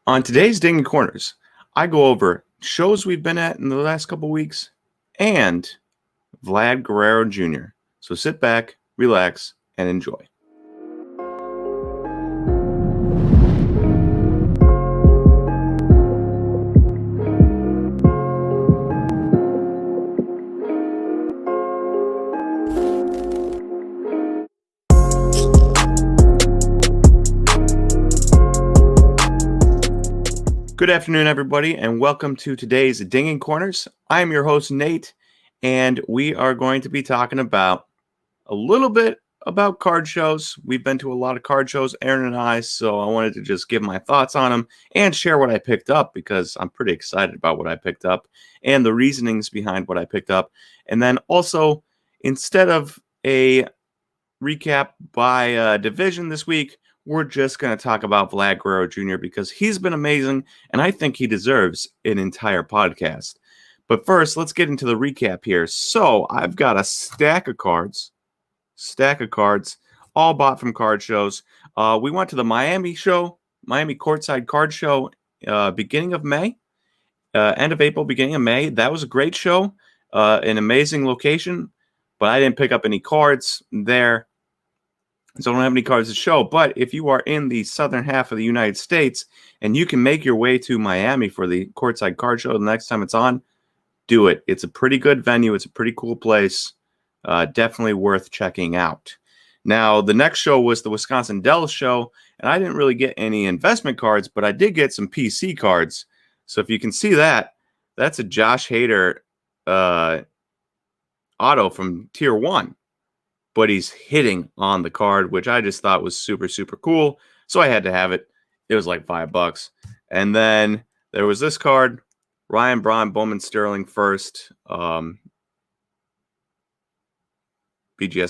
On today's Ding Corners, I go over shows we've been at in the last couple weeks and Vlad Guerrero Jr. So sit back, relax, and enjoy. Good afternoon, everybody, and welcome to today's Dinging Corners. I am your host, Nate, and we are going to be talking about a little bit about card shows. We've been to a lot of card shows, Aaron and I, so I wanted to just give my thoughts on them and share what I picked up because I'm pretty excited about what I picked up and the reasonings behind what I picked up. And then also, instead of a recap by division this week, we're just going to talk about Vlad Guerrero Jr. because he's been amazing, and I think he deserves an entire podcast. But first, let's get into the recap here. So I've got a stack of cards, all bought from card shows. We went to the Miami Courtside Card Show, beginning of May, end of April, beginning of May. That was a great show, an amazing location, but I didn't pick up any cards there. So I don't have any cards to show, but if you are in the southern half of the United States and you can make your way to Miami for the Courtside Card Show the next time it's on, do it. It's a pretty good venue. It's a pretty cool place. Definitely worth checking out. Now, the next show was the Wisconsin Dells Show, and I didn't really get any investment cards, but I did get some PC cards. So if you can see that, that's a Josh Hader auto from Tier 1. But he's hitting on the card, which I just thought was super, super cool. So I had to have it. It was like $5. And then there was this card, Ryan Braun, Bowman Sterling first. BGS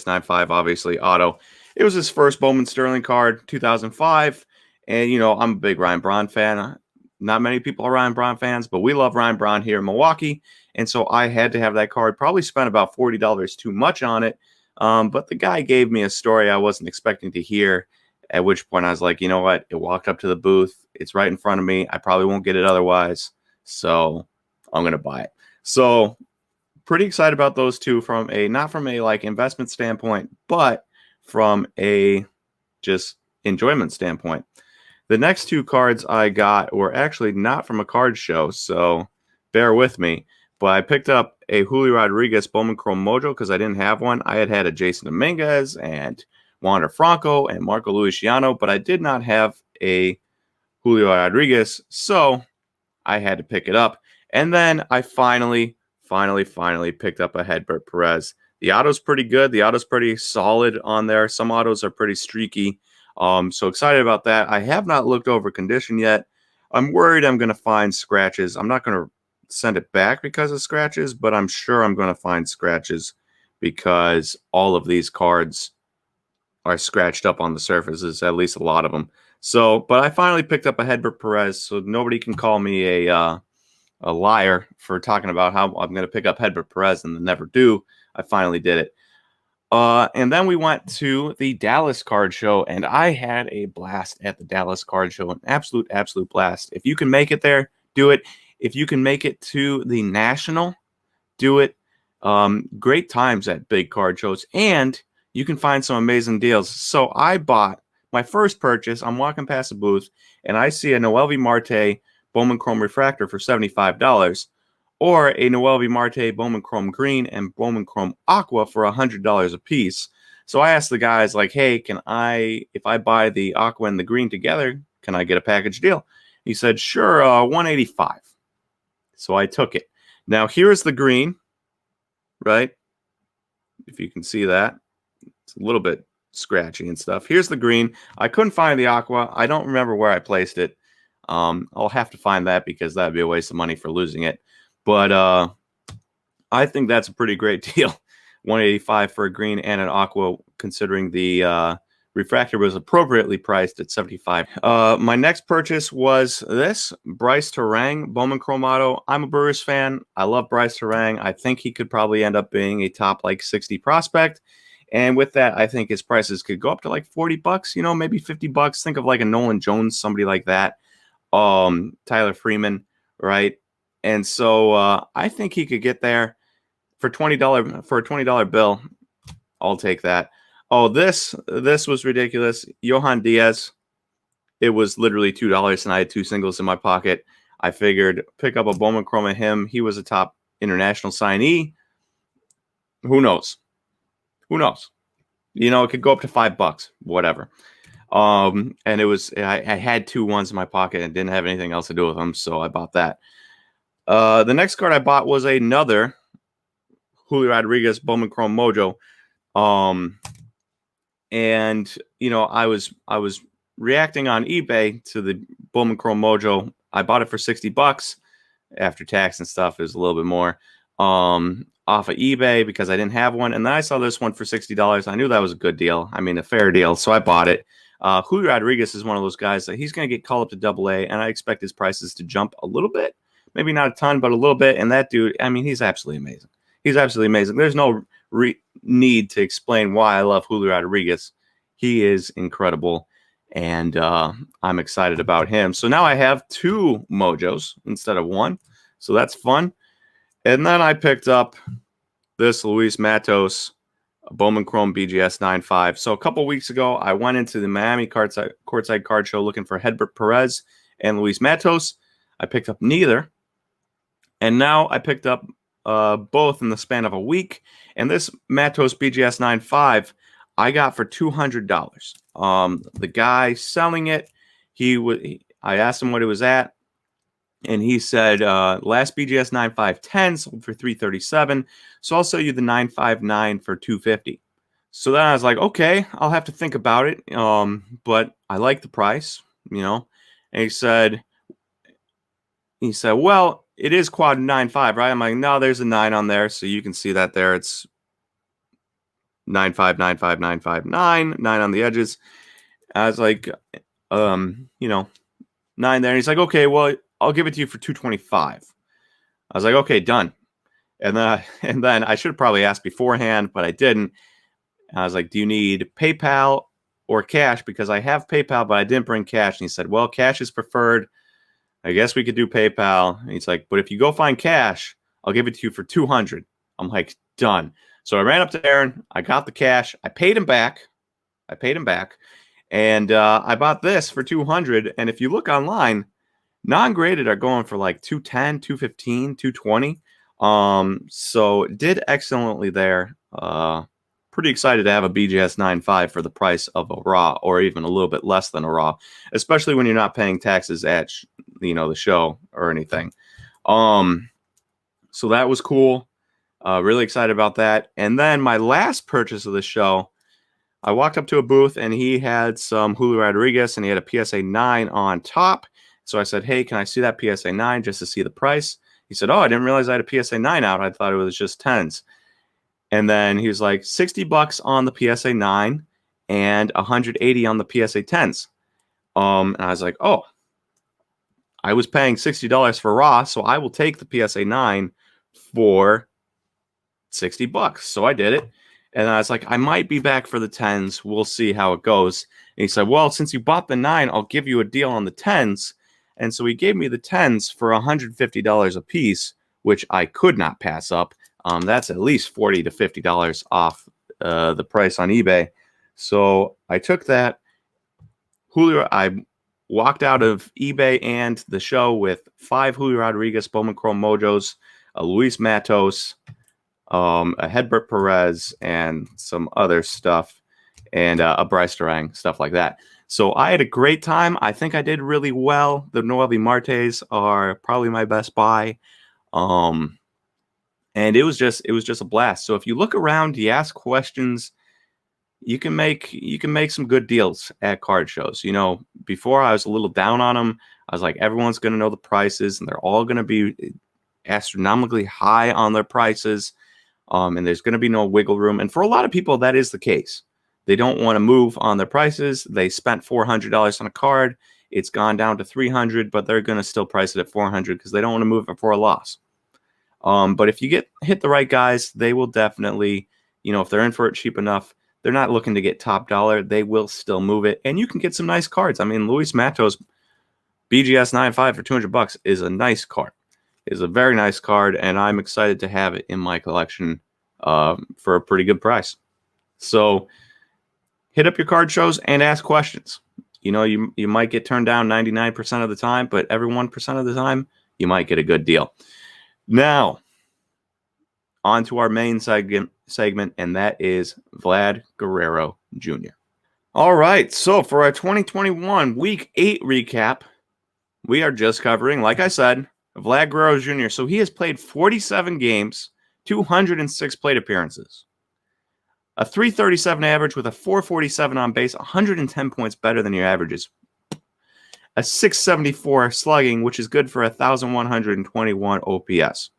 95, obviously, auto. It was his first Bowman Sterling card, 2005. And, you know, I'm a big Ryan Braun fan. Not many people are Ryan Braun fans, but we love Ryan Braun here in Milwaukee. And so I had to have that card. Probably spent about $40 too much on it. But the guy gave me a story I wasn't expecting to hear, at which point I was like, you know what? It walked up to the booth. It's right in front of me. I probably won't get it otherwise. So I'm going to buy it. So pretty excited about those two from a, not from a like investment standpoint, but from a just enjoyment standpoint. The next two cards I got were actually not from a card show. So bear with me. But I picked up a Julio Rodriguez Bowman Chrome Mojo because I didn't have one. I had a Jason Dominguez and Wander Franco and Marco Luciano, but I did not have a Julio Rodriguez, so I had to pick it up. And then I finally picked up a Hedbert Perez. The auto's pretty good. The auto's pretty solid on there. Some autos are pretty streaky. So excited about that. I have not looked over condition yet. I'm worried I'm going to find scratches. I'm not going to send it back because of scratches, but I'm sure I'm going to find scratches because all of these cards are scratched up on the surfaces, at least a lot of them. So, but I finally picked up a Hedbert Perez, so nobody can call me a liar for talking about how I'm going to pick up Hedbert Perez and never do. I finally did it. And then we went to the Dallas Card Show, and I had a blast at the Dallas Card Show, an absolute blast. If you can make it there, do it. If you can make it to the National, do it. Great times at big card shows, and you can find some amazing deals. So I bought my first purchase. I'm walking past the booth, and I see a Noel V. Marte Bowman Chrome Refractor for $75, or a Noel V. Marte Bowman Chrome Green and Bowman Chrome Aqua for $100 a piece. So I asked the guys, like, hey, if I buy the Aqua and the Green together, can I get a package deal? He said, sure, $185. So I took it. Now, here's the green, right? If you can see that. It's a little bit scratchy and stuff. Here's the green. I couldn't find the aqua. I don't remember where I placed it. I'll have to find that because that would be a waste of money for losing it. But I think that's a pretty great deal. $185 for a green and an aqua, considering the refractor was appropriately priced at $75. My next purchase was this Bryce Terang Bowman Chrome Auto. I'm a Brewers fan. I love Bryce Terang. I think he could probably end up being a top like 60 prospect. And with that, I think his prices could go up to like $40, you know, maybe $50. Think of like a Nolan Jones, somebody like that. Tyler Freeman, right? And so I think he could get there for a $20 bill. I'll take that. Oh, this was ridiculous. Johan Diaz. It was literally $2, and I had two singles in my pocket. I figured pick up a Bowman Chrome of him. He was a top international signee. Who knows? Who knows? You know, it could go up to $5, whatever. And it was I had two ones in my pocket and didn't have anything else to do with them, so I bought that. The next card I bought was another Julio Rodriguez Bowman Chrome Mojo. And you know, I was reacting on eBay to the Bowman Chrome Mojo. I bought it for $60 after tax and stuff. It was a little bit more off of eBay because I didn't have one. And then I saw this one for $60. I knew that was a good deal. I mean, a fair deal. So I bought it. Julio Rodriguez is one of those guys that he's going to get called up to Double-A, and I expect his prices to jump a little bit. Maybe not a ton, but a little bit. And that dude, I mean, he's absolutely amazing. He's absolutely amazing. There's no need to explain why I love Julio Rodriguez. He is incredible, and I'm excited about him. So now I have two Mojos instead of one, so that's fun. And then I picked up this Luis Matos Bowman Chrome BGS 9.5. So a couple weeks ago, I went into the Miami courtside card show looking for Hedbert Perez and Luis Matos. I picked up neither, and now I picked up both in the span of a week. And this Matos BGS 9.5 I got for $200. The guy selling it, I asked him what it was at, and he said last BGS 9.510 sold for $337. So I'll sell you the 9.59 for $250. So then I was like, okay, I'll have to think about it. But I like the price, you know. And he said, well, it is quad 9.5, right? I'm like, no, there's a 9 on there, so you can see that there. It's 9.5, 9.5, 9.5, 9 on the edges. I was like, you know, 9 there. And he's like, okay, well, I'll give it to you for $225. I was like, okay, done. And then I should have probably asked beforehand, but I didn't. I was like, do you need PayPal or cash? Because I have PayPal, but I didn't bring cash. And he said, well, cash is preferred. I guess we could do PayPal. And he's like, but if you go find cash, I'll give it to you for $200. I'm like, done. So I ran up to Aaron. I got the cash. I paid him back. And I bought this for $200. And if you look online, non-graded are going for like $210, $215, $220. So did excellently there. Pretty excited to have a BGS 9.5 for the price of a raw, or even a little bit less than a raw, especially when you're not paying taxes at the show or anything. So that was cool. Really excited about that. And then my last purchase of the show, I walked up to a booth and he had some Julio Rodriguez and he had a PSA 9 on top. So I said, hey, can I see that PSA 9 just to see the price? He said, oh, I didn't realize I had a PSA 9 out. I thought it was just 10s. And then he was like, $60 on the PSA 9 and $180 on the PSA 10s. And I was like, oh, I was paying $60 for raw, so I will take the PSA 9 for $60. So I did it. And I was like, I might be back for the 10s. We'll see how it goes. And he said, well, since you bought the 9, I'll give you a deal on the 10s. And so he gave me the 10s for $150 a piece, which I could not pass up. That's at least $40 to $50 off the price on eBay. So I took that. I walked out of eBay and the show with 5 Julio Rodriguez Bowman Chrome Mojos, a Luis Matos, a Hedbert Perez, and some other stuff, and a Bryce Durang, stuff like that. So I had a great time. I think I did really well. The Noelvi Martes are probably my best buy. And it was just a blast. So if you look around, you ask questions, you can make some good deals at card shows. You know, before I was a little down on them. I was like, everyone's going to know the prices, and they're all going to be astronomically high on their prices. And there's going to be no wiggle room. And for a lot of people, that is the case. They don't want to move on their prices. They spent $400 on a card. It's gone down to $300, but they're going to still price it at $400 because they don't want to move it for a loss. But if you hit the right guys, they will definitely, if they're in for it cheap enough, they're not looking to get top dollar. They will still move it, and you can get some nice cards. I mean, Luis Matos BGS 9.5 for $200 is a nice card. Is a very nice card, and I'm excited to have it in my collection for a pretty good price. So hit up your card shows and ask questions. You know, you might get turned down 99% of the time, but every 1% of the time, you might get a good deal. Now, on to our main segment, and that is Vlad Guerrero Jr. All right, so for our 2021 Week 8 recap, we are just covering, like I said, Vlad Guerrero Jr. So he has played 47 games, 206 plate appearances, a 337 average with a 447 on base, 110 points better than your averages, a 674 slugging, which is good for 1,121 OPS.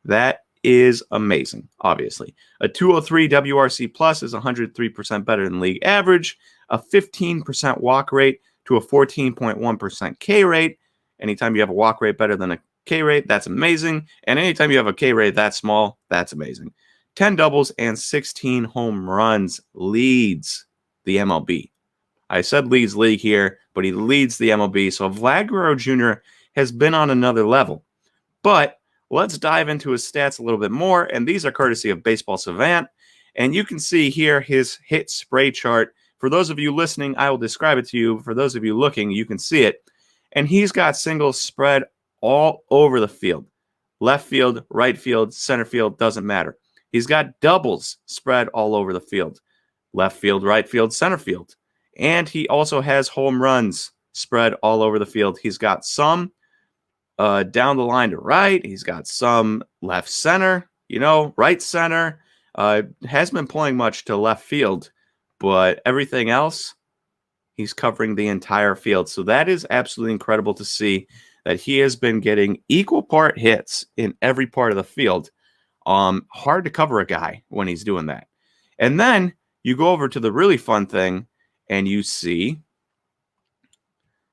That is amazing, obviously. A 203 WRC plus is 103% better than league average, a 15% walk rate to a 14.1% K rate. Anytime you have a walk rate better than a K rate, that's amazing. And anytime you have a K rate that small, that's amazing. 10 doubles and 16 home runs leads the MLB. I said leads league here, but he leads the MLB. So Vlad Guerrero Jr. has been on another level. But let's dive into his stats a little bit more. And these are courtesy of Baseball Savant. And you can see here his hit spray chart. For those of you listening, I will describe it to you. For those of you looking, you can see it. And he's got singles spread all over the field. Left field, right field, center field, doesn't matter. He's got doubles spread all over the field. Left field, right field, center field. And he also has home runs spread all over the field. He's got some down the line to right. He's got some left center, right center. Hasn't been playing much to left field, but everything else, he's covering the entire field. So that is absolutely incredible to see that he has been getting equal part hits in every part of the field. Hard to cover a guy when he's doing that. And then you go over to the really fun thing and you see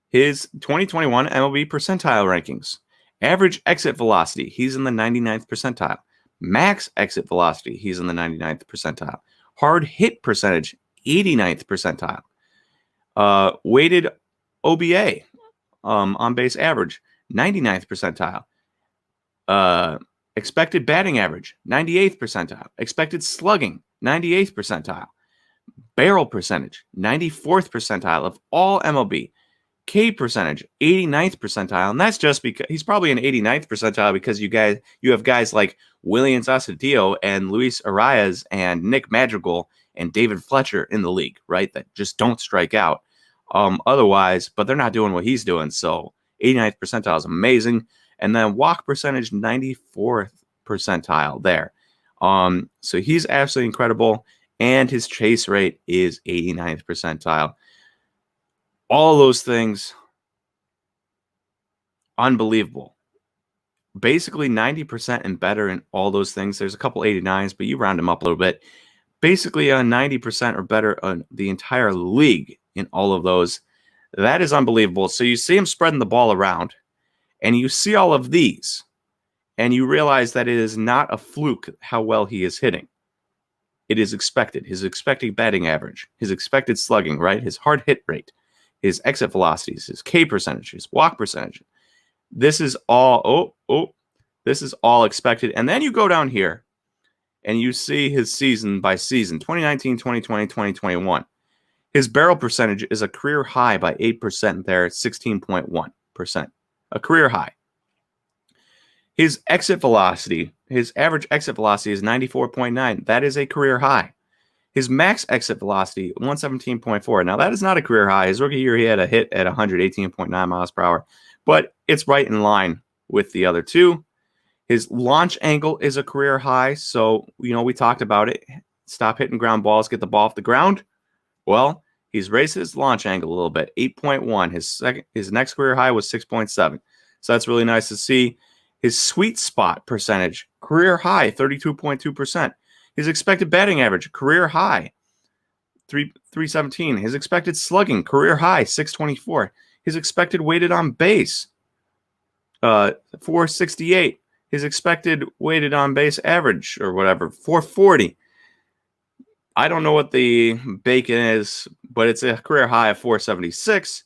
his 2021 MLB percentile rankings. Average exit velocity, he's in the 99th percentile. Max exit velocity, he's in the 99th percentile. Hard hit percentage, 89th percentile. Weighted OBA, on base average, 99th percentile. Expected batting average, 98th percentile. Expected slugging, 98th percentile. Barrel percentage, 94th percentile of all MLB. K percentage, 89th percentile. And that's just because he's probably an 89th percentile because you have guys like Williams Astudillo and Luis Arias and Nick Madrigal and David Fletcher in the league, right? That just don't strike out. Otherwise, but they're not doing what he's doing. So 89th percentile is amazing. And then walk percentage, 94th percentile there. So he's absolutely incredible. And his chase rate is 89th percentile. All those things, unbelievable. Basically 90% and better in all those things. There's a couple 89s, but you round them up a little bit. Basically 90% or better on the entire league in all of those. That is unbelievable. So you see him spreading the ball around, and you see all of these, and you realize that it is not a fluke how well he is hitting. It is expected. His expected batting average, his expected slugging, right? His hard hit rate, his exit velocities, his K percentage, his walk percentage. This is all, this is all expected. And then you go down here and you see his season by season, 2019, 2020, 2021. His barrel percentage is a career high by 8% there at 16.1%. A career high. His exit velocity, his average exit velocity is 94.9. That is a career high. His max exit velocity, 117.4. Now, that is not a career high. His rookie year, he had a hit at 118.9 miles per hour, but it's right in line with the other two. His launch angle is a career high. So, we talked about it. Stop hitting ground balls, get the ball off the ground. Well, he's raised his launch angle a little bit, 8.1. His next career high was 6.7. So that's really nice to see. His sweet spot percentage, career high, 32.2%. His expected batting average, career high, 317. His expected slugging, career high, 624. His expected weighted on base, 468. His expected weighted on base average, or whatever, 440. I don't know what the bacon is, but it's a career high of 476.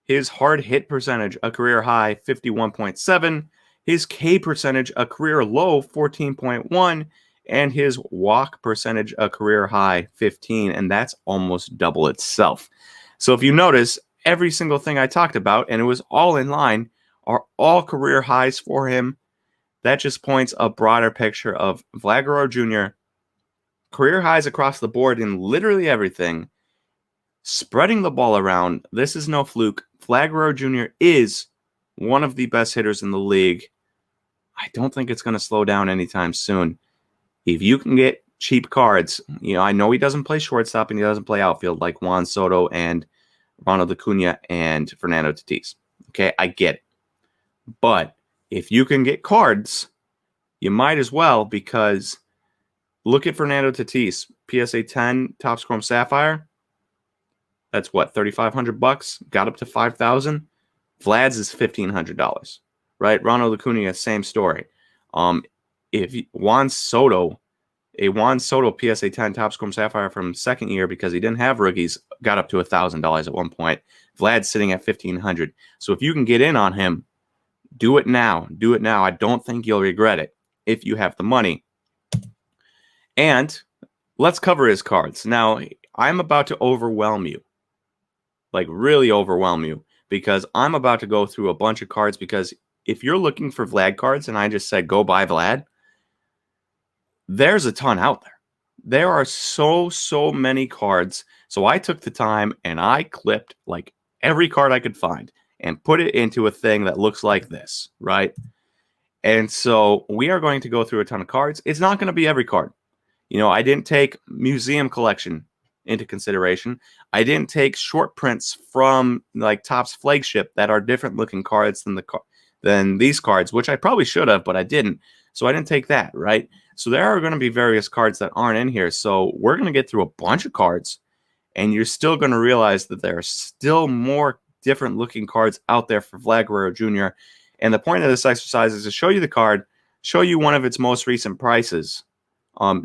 His hard hit percentage, a career high 51.7. His K percentage, a career low 14.1. And his walk percentage, a career high 15. And that's almost double itself. So if you notice, every single thing I talked about, and it was all in line, are all career highs for him. That just points a broader picture of Vlad Guerrero Jr. Career highs across the board in literally everything. Spreading the ball around. This is no fluke. Vlad Guerrero Jr. is one of the best hitters in the league. I don't think it's going to slow down anytime soon. If you can get cheap cards, I know he doesn't play shortstop and he doesn't play outfield like Juan Soto and Ronald Acuna and Fernando Tatis. Okay, I get it. But if you can get cards, you might as well, because look at Fernando Tatis, PSA 10 Topps Chrome Sapphire. That's what, $3,500? Got up to $5,000. Vlad's is $1,500, right? Ronald Acuna, same story. If Juan Soto PSA 10 Topps Chrome Sapphire from second year, because he didn't have rookies, got up to $1,000 at one point. Vlad's sitting at $1,500. So if you can get in on him, do it now. Do it now. I don't think you'll regret it if you have the money. And let's cover his cards. Now, I'm about to overwhelm you. Like, really overwhelm you, because I'm about to go through a bunch of cards. Because if you're looking for Vlad cards and I just said go buy Vlad, there's a ton out there. There are so many cards. So I took the time and I clipped like every card I could find and put it into a thing that looks like this, right? And so we are going to go through a ton of cards. It's not going to be every card. I didn't take museum collection into consideration. I didn't take short prints from like Topps flagship that are different looking cards than these cards, which I probably should have, but I didn't. So I didn't take that, right? So there are going to be various cards that aren't in here. So we're going to get through a bunch of cards, and you're still going to realize that there are still more different looking cards out there for Vlad Guerrero Jr. And the point of this exercise is to show you the card, show you one of its most recent prices,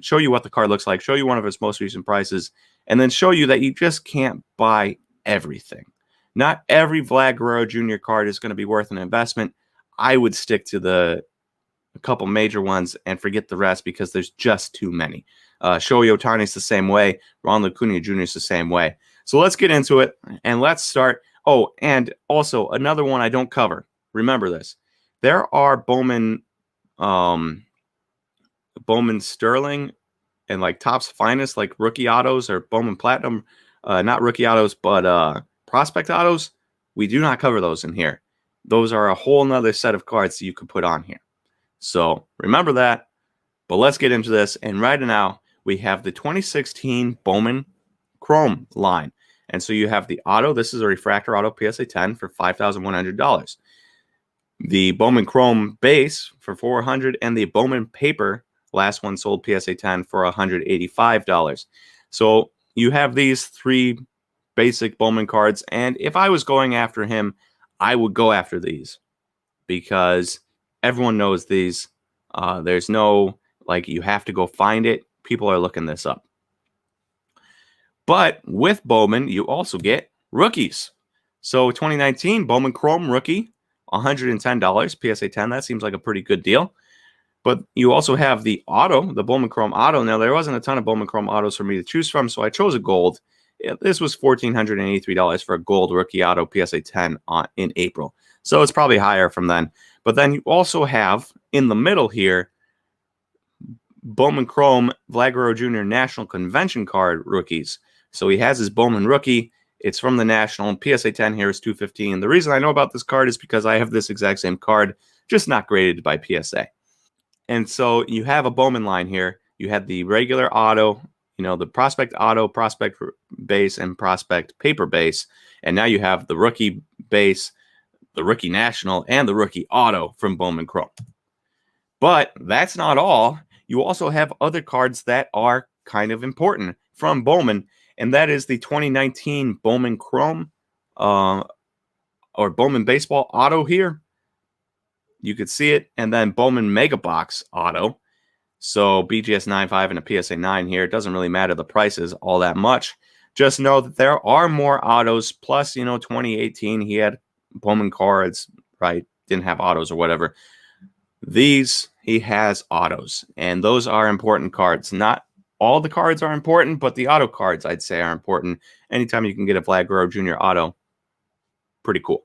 show you what the card looks like, show you one of its most recent prices, and then show you that you just can't buy everything. Not every Vlad Guerrero Jr. card is going to be worth an investment. I would stick to a couple major ones and forget the rest, because there's just too many. Shohei Ohtani's the same way. Ronald Acuna Jr. is the same way. So let's get into it, and let's start. Oh, and also another one I don't cover. Remember this. There are Bowman Sterling and like Topps Finest, like rookie autos, or Bowman Platinum, not rookie autos, but prospect autos. We do not cover those in here. Those are a whole nother set of cards that you could put on here. So remember that. But let's get into this. And right now we have the 2016 Bowman Chrome line. And so you have the auto. This is a refractor auto PSA 10 for $5,100. The Bowman Chrome base for $400, and the Bowman paper, last one sold PSA 10 for $185. So you have these three basic Bowman cards, and if I was going after him, I would go after these, because everyone knows these. There's no, like, you have to go find it. People are looking this up. But with Bowman, you also get rookies. So 2019 Bowman Chrome rookie, $110, PSA 10. That seems like a pretty good deal. But you also have the auto, the Bowman Chrome auto. Now, there wasn't a ton of Bowman Chrome autos for me to choose from, so I chose a gold. This was $1,483 for a gold rookie auto PSA 10 in April. So it's probably higher from then. But then you also have, in the middle here, Bowman Chrome Vlad Guerrero Jr. National Convention card rookies. So he has his Bowman rookie. It's from the National, and PSA 10 here is $215. The reason I know about this card is because I have this exact same card, just not graded by PSA. And so you have a Bowman line here. You had the regular auto, the prospect auto, prospect base, and prospect paper base. And now you have the rookie base, the rookie national, and the rookie auto from Bowman Chrome. But that's not all. You also have other cards that are kind of important from Bowman, and that is the 2019 Bowman Chrome or Bowman Baseball auto here. You could see it. And then Bowman Mega Box auto. So BGS 9.5 and a PSA 9 here. It doesn't really matter the prices all that much. Just know that there are more autos. Plus, 2018, he had Bowman cards, right? Didn't have autos or whatever. These, he has autos, and those are important cards. Not all the cards are important, but the auto cards, I'd say, are important. Anytime you can get a Vlad Guerrero Jr. auto, pretty cool.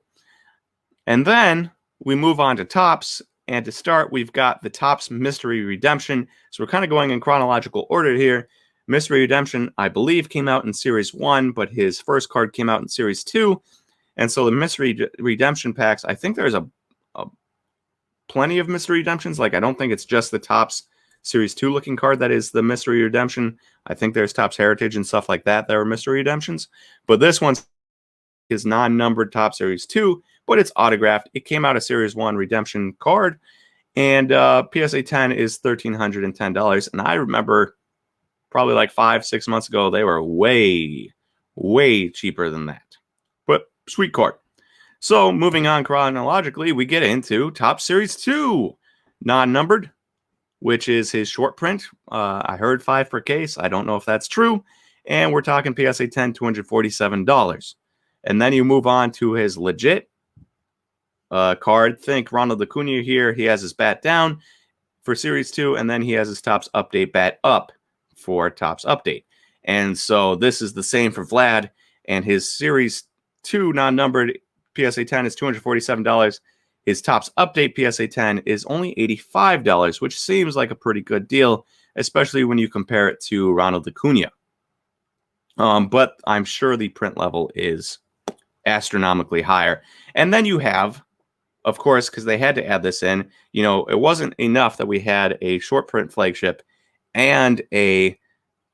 And then we move on to Topps. And to start, we've got the Topps Mystery Redemption. So we're kind of going in chronological order here. Mystery Redemption, I believe, came out in Series 1, but his first card came out in Series 2. And so the Mystery Redemption packs, I think there's a plenty of Mystery Redemptions. Like, I don't think it's just the Topps Series 2 looking card that is the Mystery Redemption. I think there's Topps Heritage and stuff like that that are Mystery Redemptions. But this one is non-numbered Topps Series 2, but it's autographed. It came out a Series 1 redemption card, and PSA 10 is $1,310. And I remember probably like 5-6 months ago, they were way, way cheaper than that. But sweet card. So moving on chronologically, we get into Topps Series 2, non-numbered, which is his short print. I heard 5 per case. I don't know if that's true. And we're talking PSA 10, $247. And then you move on to his legit card. Think Ronald Acuna here. He has his bat down for Series 2, and then he has his Topps Update bat up for Topps Update. And so this is the same for Vlad, and his Series 2 non-numbered PSA 10 is $247. His Topps Update PSA 10 is only $85, which seems like a pretty good deal, especially when you compare it to Ronald Acuna. But I'm sure the print level is astronomically higher. And then you have, of course, because they had to add this in, it wasn't enough that we had a short print flagship and a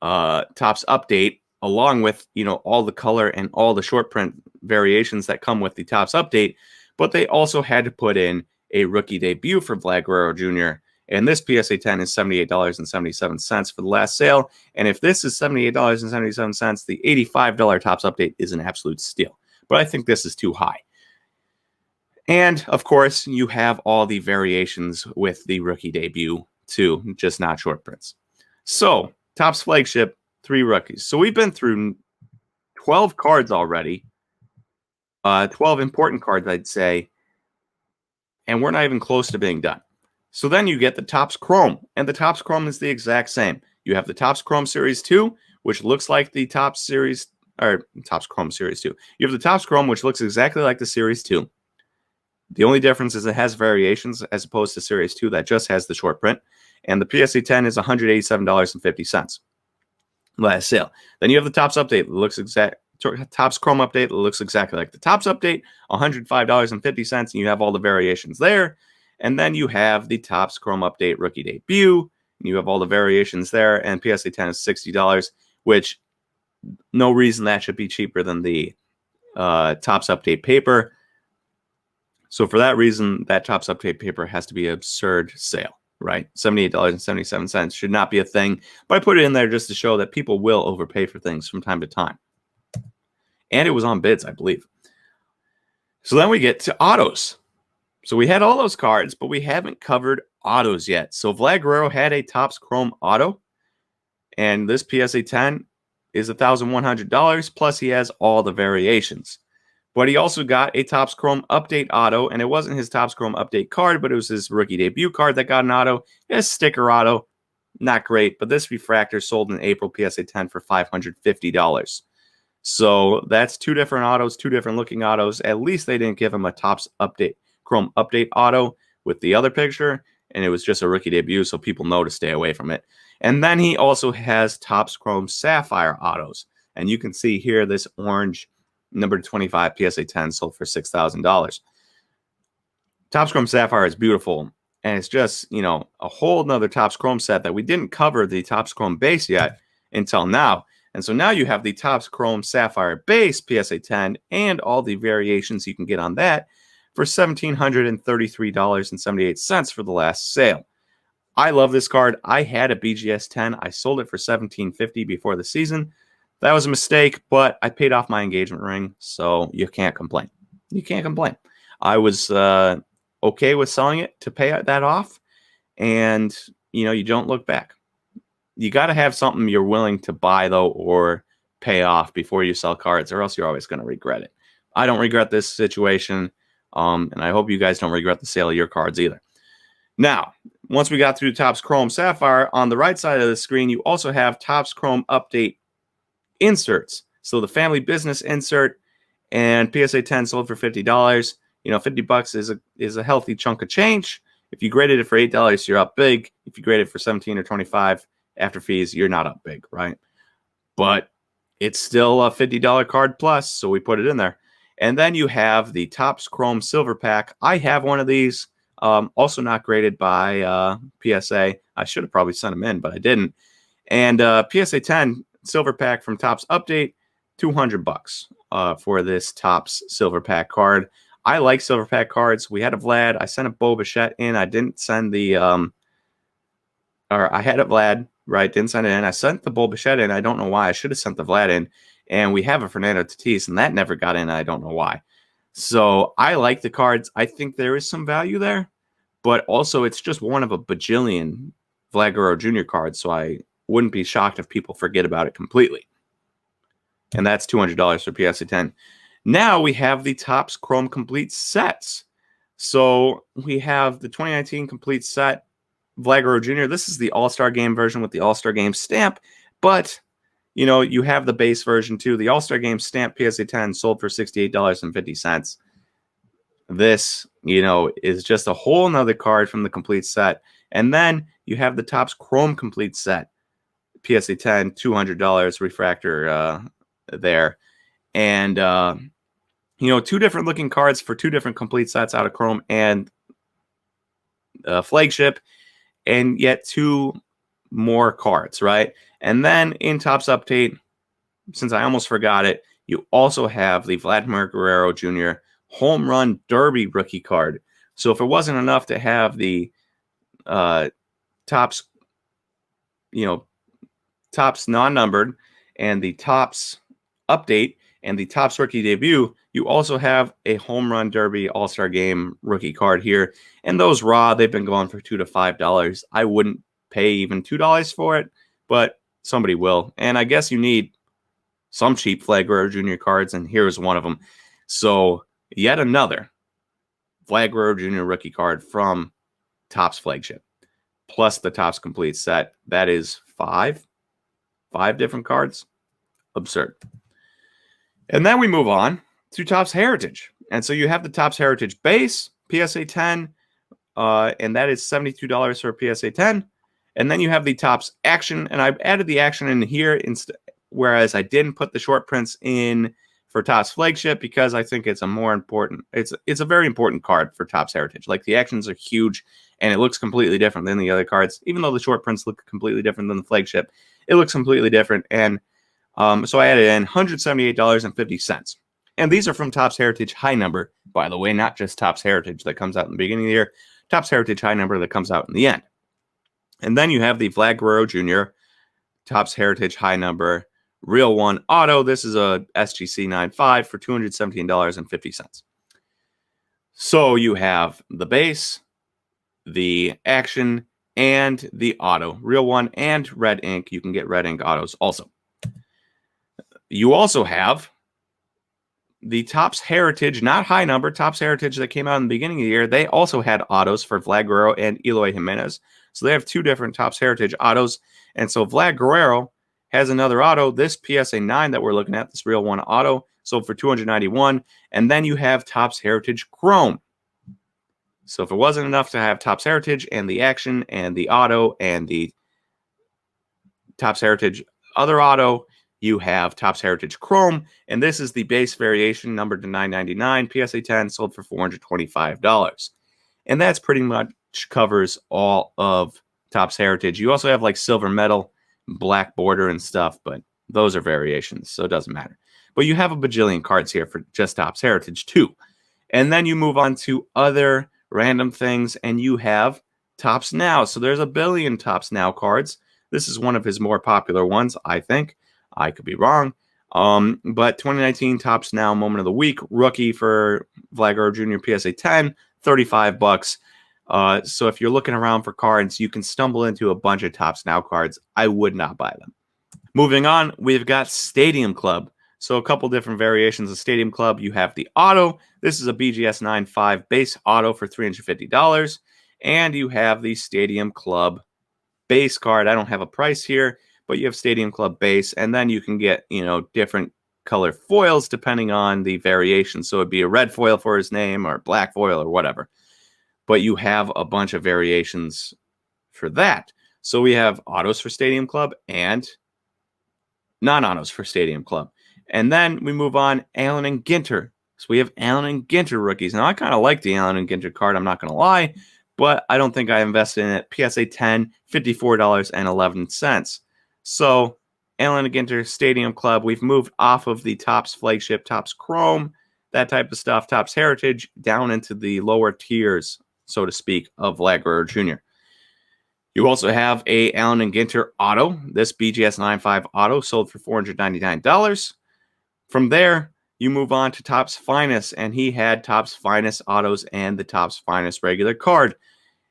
Topps Update along with, all the color and all the short print variations that come with the Topps Update, but they also had to put in a rookie debut for Vlad Guerrero Jr. And this PSA 10 is $78.77 for the last sale. And if this is $78.77, the $85 Topps Update is an absolute steal. But I think this is too high. And, of course, you have all the variations with the rookie debut, too, just not short prints. So, Topps flagship, 3 rookies. So we've been through 12 cards already. 12 important cards, I'd say. And we're not even close to being done. So then you get the Topps Chrome. And the Topps Chrome is the exact same. You have the Topps Chrome Series 2, which looks like the Topps Series, or Topps Chrome Series 2. You have the Topps Chrome, which looks exactly like the Series 2. The only difference is it has variations as opposed to Series 2 that just has the short print. And the PSA 10 is $187.50. Last sale. Then you have the Topps Update. It looks Topps Chrome Update. It looks exactly like the Topps Update, $105.50, and you have all the variations there. And then you have the Topps Chrome Update Rookie Debut, and you have all the variations there. And PSA 10 is $60, which no reason that should be cheaper than the Topps Update paper. So for that reason, that Topps Update paper has to be an absurd sale, right? $78.77 should not be a thing. But I put it in there just to show that people will overpay for things from time to time. And it was on bids, I believe. So then we get to autos. So we had all those cards, but we haven't covered autos yet. So Vlad Guerrero had a Topps Chrome auto. And this PSA 10 is $1,100. Plus he has all the variations. But he also got a Topps Chrome Update auto. And it wasn't his Topps Chrome Update card, but it was his rookie debut card that got an auto. His sticker auto. Not great. But this refractor sold in April PSA 10 for $550. So that's 2 different autos, 2 different looking autos. At least they didn't give him a Topps Update Chrome Update auto with the other picture, and it was just a rookie debut, so people know to stay away from it. And then he also has Topps Chrome Sapphire autos, and you can see here this orange number 25 PSA 10 sold for $6,000. Topps Chrome Sapphire is beautiful, and it's just, a whole nother Topps Chrome set that we didn't cover the Topps Chrome base yet until now. And so now you have the Topps Chrome Sapphire base PSA 10 and all the variations you can get on that for $1,733.78 for the last sale. I love this card. I had a BGS 10. I sold it for $1,750 before the season. That was a mistake, but I paid off my engagement ring, so you can't complain. You can't complain. I was okay with selling it to pay that off, and, you don't look back. You got to have something you're willing to buy, though, or pay off before you sell cards, or else you're always going to regret it. I don't regret this situation, and I hope you guys don't regret the sale of your cards either. Now, once we got through Topps Chrome Sapphire, on the right side of the screen, you also have Topps Chrome Update inserts. So the family business insert and PSA 10 sold for $50. You know, $50 is a healthy chunk of change. If you graded it for $8, you're up big. If you graded it for 17 or 25 after fees, you're not up big, right? But it's still a $50 card plus, so we put it in there. And then you have the Topps Chrome Silver Pack. I have one of these, also not graded by PSA. I should have probably sent them in, but I didn't. And PSA 10 Silver Pack from Topps Update, $200 for this Topps Silver Pack card. I like Silver Pack cards. We had a Vlad. I sent a Bo Bichette in. I didn't send the or I had a Vlad, right? Didn't send it in. I sent the Bo Bichette in. I don't know why. I should have sent the Vlad in. And we have a Fernando Tatis, and that never got in. I don't know why. So I like the cards. I think there is some value there, but also it's just one of a bajillion Vlad Guerrero Jr. cards, so I wouldn't be shocked if people forget about it completely. And that's $200 for PSA 10. Now we have the Topps Chrome Complete sets. So we have the 2019 Complete set, Vlad Guerrero Jr. This is the All-Star Game version with the All-Star Game stamp, but you know, you have the base version too. The All-Star Game stamp PSA 10 sold for $68.50. This, you know, is just a whole nother card from the complete set. And then you have the Topps Chrome Complete set, PSA 10, $200 refractor there. And, you know, two different looking cards for two different complete sets out of Chrome and flagship, and yet two more cards, right? And then in Topps Update, since I almost forgot it, you also have the Vladimir Guerrero Jr. Home Run Derby rookie card. So if it wasn't enough to have the Topps, you know, Topps non-numbered and the Topps Update and the Topps Rookie Debut, you also have a Home Run Derby All-Star Game rookie card here. And those raw, they've been going for $2 to $5. I wouldn't pay even $2 for it, but somebody will. And I guess you need some cheap Vlad Guerrero Jr. cards, and here's one of them. So yet another Vlad Guerrero Jr. rookie card from Topps flagship, plus the Topps Complete set. That is five different cards. Absurd. And then we move on to Topps Heritage. And so you have the Topps Heritage base, PSA 10, and that is $72 for a PSA 10. And then you have the Topps Action, and I've added the Action in here, whereas I didn't put the short prints in for Topps Flagship because I think it's a more important, it's a very important card for Topps Heritage. Like, the Actions are huge, and it looks completely different than the other cards. Even though the short prints look completely different than the Flagship, it looks completely different. And so I added in $178.50. And these are from Topps Heritage High Number, by the way, not just Topps Heritage that comes out in the beginning of the year, Topps Heritage High Number that comes out in the end. And then you have the Vlad Guerrero Jr. Topps Heritage High Number Real One Auto. This is a SGC 95 for $217.50. So you have the base, the Action, and the Auto. Real One and Red Ink. You can get Red Ink Autos also. You also have the Topps Heritage, not High Number, Topps Heritage that came out in the beginning of the year. They also had autos for Vlad Guerrero and Eloy Jimenez. So they have two different Topps Heritage autos. And so Vlad Guerrero has another auto, this PSA 9 that we're looking at, this Real One Auto, sold for $291. And then you have Topps Heritage Chrome. So if it wasn't enough to have Topps Heritage and the Action and the Auto and the Topps Heritage other auto, you have Topps Heritage Chrome, and this is the base variation, numbered to $9.99, PSA 10, sold for $425. And that's pretty much covers all of Topps Heritage. You also have like silver medal, black border and stuff, but those are variations, so it doesn't matter. But you have a bajillion cards here for just Topps Heritage too. And then you move on to other random things, and you have Topps Now. So there's a billion Topps Now cards. This is one of his more popular ones, I think. I could be wrong. But 2019 Topps Now Moment of the Week rookie for Vlad Guerrero Jr. PSA 10, $35. So if you're looking around for cards, you can stumble into a bunch of Topps Now cards. I would not buy them. Moving on, we've got Stadium Club. So a couple different variations of Stadium Club. You have the auto. This is a BGS 9.5 base auto for $350. And you have the Stadium Club base card. I don't have a price here, but you have Stadium Club base. And then you can get, different color foils depending on the variation. So it'd be a red foil for his name or black foil or whatever. But you have a bunch of variations for that. So we have autos for Stadium Club and non-autos for Stadium Club. And then we move on, Allen and Ginter. So we have Allen and Ginter rookies. Now, I kind of like the Allen and Ginter card, I'm not going to lie, but I don't think I invested in it. PSA 10, $54.11. So Allen and Ginter Stadium Club, we've moved off of the Topps flagship, Topps Chrome, that type of stuff, Topps Heritage, down into the lower tiers, so to speak, of Vlad Guerrero Jr. You also have a Allen and Ginter auto. This BGS 9.5 auto sold for $499. From there, you move on to Topps Finest, and he had Topps Finest autos and the Topps Finest regular card.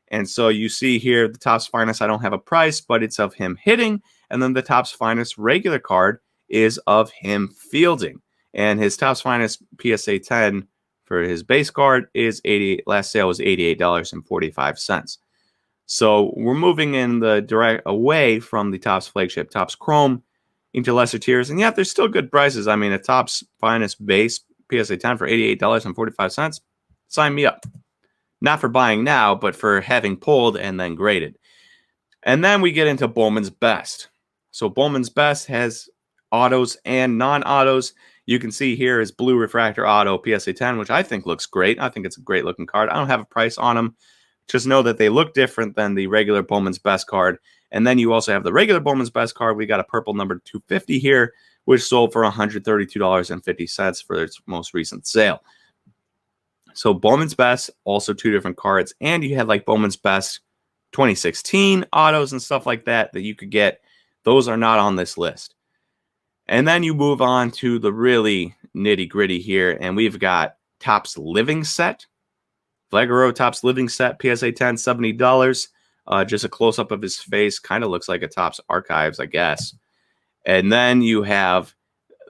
And so you see here, the Topps Finest, I don't have a price, but it's of him hitting. And then the Topps Finest regular card is of him fielding. And his Topps Finest PSA 10 for his base card is last sale was $88.45. So we're moving in the direct away from the Topps flagship, Topps Chrome, into lesser tiers. And yet there's still good prices. I mean, a Topps Finest base PSA 10 for $88.45. Sign me up. Not for buying now, but for having pulled and then graded. And then we get into Bowman's Best. So Bowman's Best has autos and non-autos. You can see here is Blue Refractor Auto PSA 10, which I think looks great. I think it's a great looking card. I don't have a price on them. Just know that they look different than the regular Bowman's Best card. And then you also have the regular Bowman's Best card. We got a purple number 250 here, which sold for $132.50 for its most recent sale. So Bowman's Best, also two different cards. And you have like Bowman's Best 2016 autos and stuff like that you could get. Those are not on this list. And then you move on to the really nitty gritty here. And we've got Topps Living Set. Vlad Guerrero Topps Living Set, PSA 10, $70. Just a close-up of his face. Kind of looks like a Topps Archives, I guess. And then you have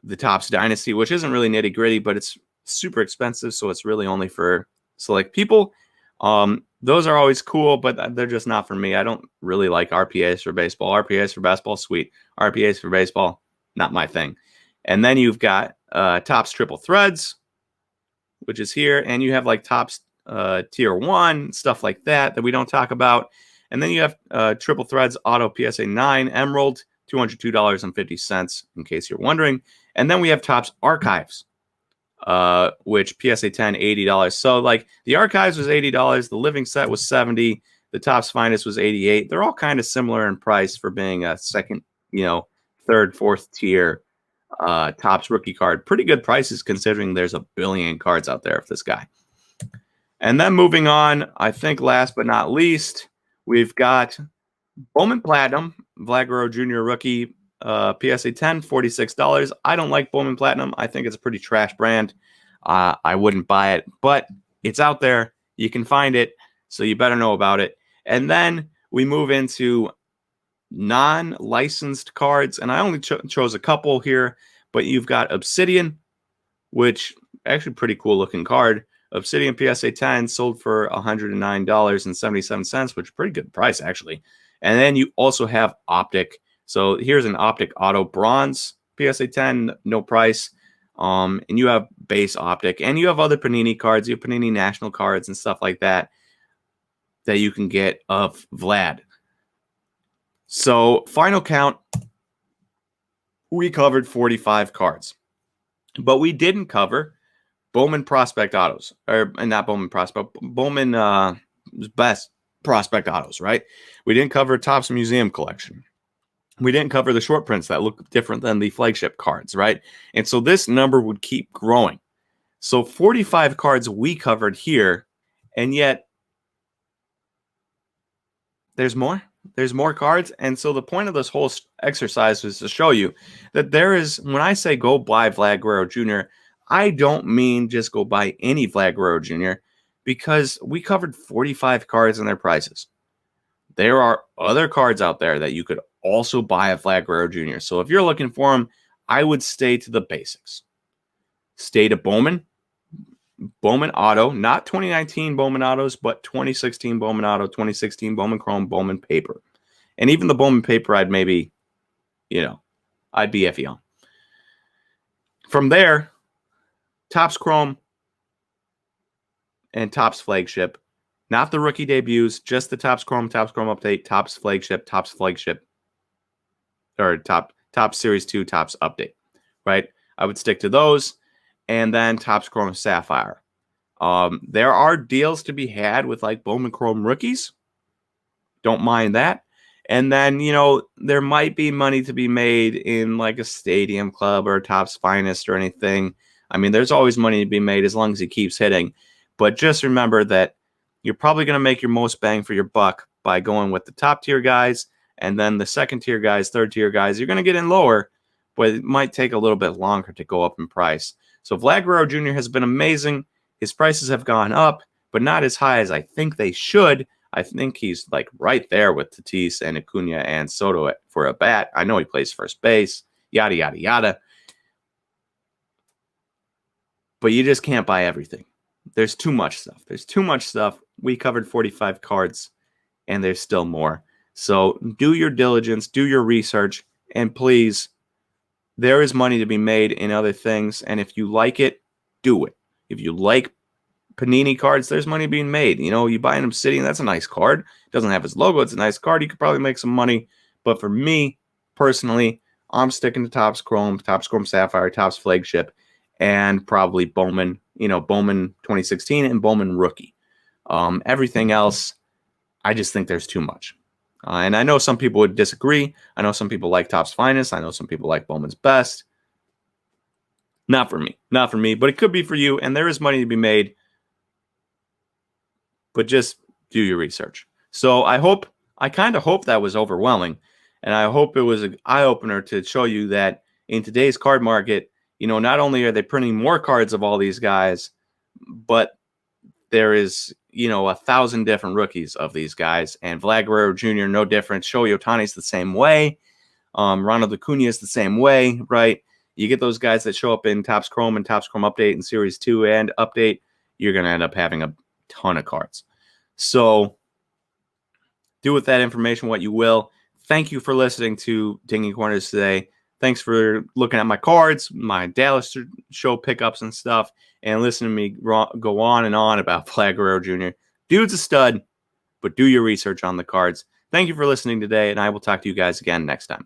the Topps Dynasty, which isn't really nitty-gritty, but it's super expensive, so it's really only for select people. Those are always cool, but they're just not for me. I don't really like RPAs for baseball. RPAs for basketball, sweet. RPAs for baseball, not my thing. And then you've got Topps Triple Threads, which is here, and you have like Topps Tier 1, stuff like that we don't talk about. And then you have Triple Threads Auto PSA 9 Emerald, $202.50, in case you're wondering. And then we have Topps Archives, which PSA 10, $80. So like the Archives was $80, the Living Set was $70, the Topps Finest was $88. They're all kind of similar in price for being a second, third, fourth tier Topps rookie card. Pretty good prices considering there's a billion cards out there of this guy. And then moving on, I think last but not least, we've got Bowman Platinum, Vlad Guerrero Jr. rookie, PSA 10, $46. I don't like Bowman Platinum. I think it's a pretty trash brand. I wouldn't buy it, but it's out there. You can find it, so you better know about it. And then we move into non-licensed cards, and I only chose a couple here, but you've got Obsidian, which actually pretty cool looking card. Obsidian PSA 10 sold for $109.77, which is a pretty good price, actually. And then you also have Optic. So here's an Optic Auto Bronze PSA 10, no price. And you have base Optic. And you have other Panini cards. You have Panini National cards and stuff like that you can get of Vlad. So final count, we covered 45 cards. But we didn't cover Bowman Prospect Autos, or not Bowman Prospect, Bowman Best Prospect Autos, right? We didn't cover Topps Museum Collection. We didn't cover the short prints that look different than the flagship cards, right? And so this number would keep growing. So 45 cards we covered here, and yet there's more. There's more cards. And so the point of this whole exercise was to show you that there is, when I say go buy Vlad Guerrero Jr., I don't mean just go buy any Vlad Guerrero Jr. because we covered 45 cards and their prices. There are other cards out there that you could also buy a Vlad Guerrero Jr. So if you're looking for him, I would stay to the basics. Stay to Bowman Auto, not 2019 Bowman Autos, but 2016 Bowman Auto, 2016 Bowman Chrome, Bowman Paper. And even the Bowman Paper, I'd maybe, I'd be iffy on. From there, Topps Chrome and Topps Flagship. Not the rookie debuts, just the Topps Chrome Update, Topps Flagship, or Topps Series 2, Topps Update, right? I would stick to those. And then Topps Chrome Sapphire. There are deals to be had with like Bowman Chrome rookies. Don't mind that. And then, there might be money to be made in like a Stadium Club or Topps Finest or anything. I mean, there's always money to be made as long as he keeps hitting. But just remember that you're probably going to make your most bang for your buck by going with the top tier guys, and then the second tier guys, third tier guys. You're going to get in lower, but it might take a little bit longer to go up in price. So Vlad Guerrero Jr. has been amazing. His prices have gone up, but not as high as I think they should. I think he's like right there with Tatis and Acuna and Soto for a bat. I know he plays first base, yada, yada, yada. But you just can't buy everything. There's too much stuff. We covered 45 cards, and there's still more. So do your diligence, do your research, and please, there is money to be made in other things, and if you like it, do it. If you like Panini cards, there's money being made. You buy an Obsidian, that's a nice card. It doesn't have his logo, it's a nice card. You could probably make some money. But for me, personally, I'm sticking to Topps Chrome Sapphire, Topps Flagship, and probably Bowman, Bowman 2016 and Bowman Rookie. Everything else, I just think there's too much. And I know some people would disagree. I know some people like Topps Finest. I know some people like Bowman's Best. Not for me, but it could be for you, and there is money to be made. But just do your research. So I kind of hope that was overwhelming, and I hope it was an eye-opener to show you that in today's card market, not only are they printing more cards of all these guys, but there is, 1,000 different rookies of these guys. And Vlad Guerrero Jr., no different. Shohei Ohtani's the same way. Ronald Acuna is the same way, right? You get those guys that show up in Topps Chrome and Topps Chrome Update and Series 2 and Update, you're going to end up having a ton of cards. So do with that information what you will. Thank you for listening to Dinging Corners today. Thanks for looking at my cards, my Dallas show pickups and stuff, and listening to me go on and on about Vlad Guerrero Jr. Dude's a stud, but do your research on the cards. Thank you for listening today, and I will talk to you guys again next time.